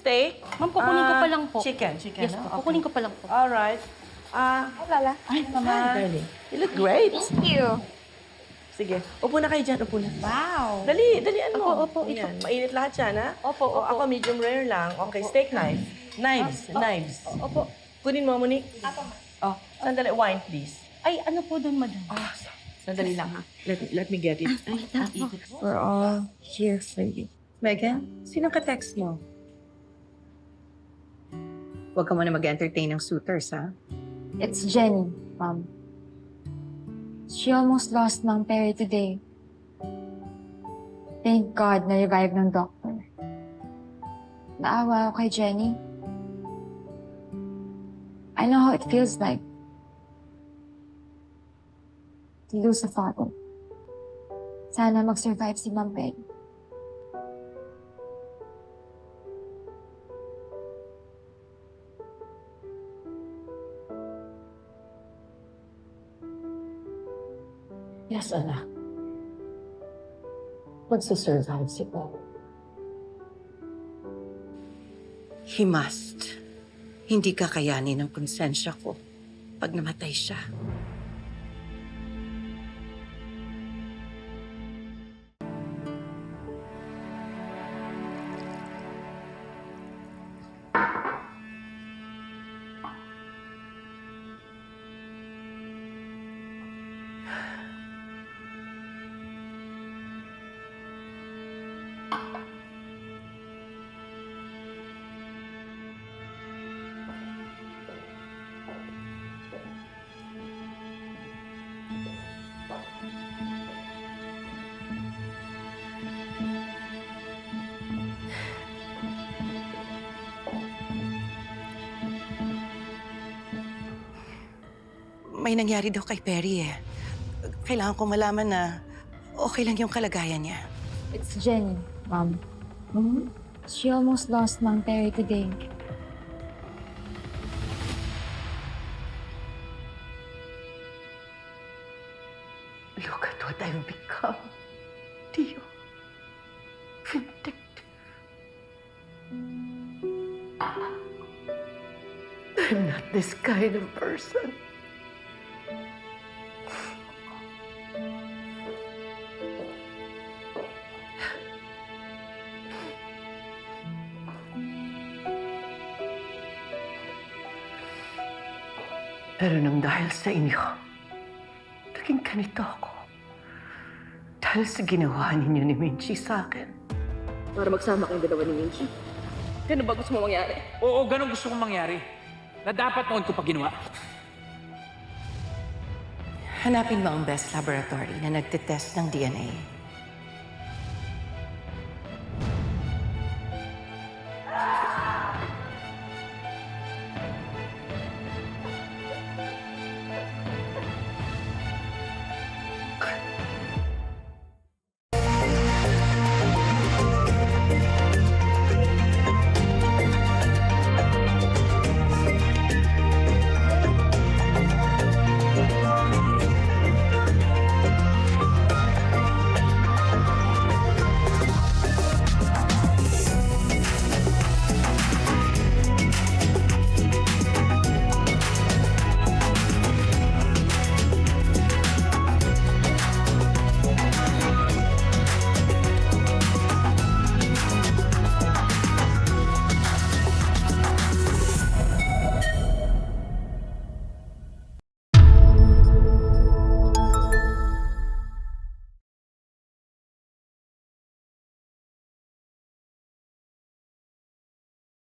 Steak? Ma'am, kukunin ko pa lang po. Chicken. Yes po, kukunin ko pa lang po. Alright. Lala. Ay, Mama. You look great. Thank you. Sige, upo na kayo dyan, upo na. Wow. Dalian mo. Opo, Ayan, mainit lahat yan, ha? Opo, O, opo. ako medium rare lang. Okay, steak knife. Knives. Opo. Kunin mo, Monique. Oh, sandali. Wine, please. Ay, ano po doon, madam? Sandali lang, ha? Let me get it. We're all here for you. Megan, sino ka-text mo? Huwag ka muna mag-entertain ng suitors, ha? It's Jenny, Mom. She almost lost Mang Perry today. Thank God na-revive ng doctor. Naawa ako kay Jenny. I know how it feels like to lose a father. Sana mag-survive si Mang Perry. Yes, anak. Magsusurvive si Paul. He must. Hindi kakayanin ng konsensya ko pag namatay siya. May nangyari daw kay Perry eh. Kailangan ko malaman na okay lang yung kalagayan niya. It's Jenny, Mom. She almost lost Mang Perry today. Look at what I've become. Dio. Vindictive. I'm not this kind of person. Pero nang dahil sa inyo, naging ganito ako. Dahil sa ginawa ninyo ni Minchi sa akin. Para magsama kayong dalawa ni Minchi. Ganun ba gusto mo mangyari? Oo, ganun gusto kong mangyari. Na dapat noon ko pa ginawa. Hanapin mo ang best laboratory na nagtitest ng DNA.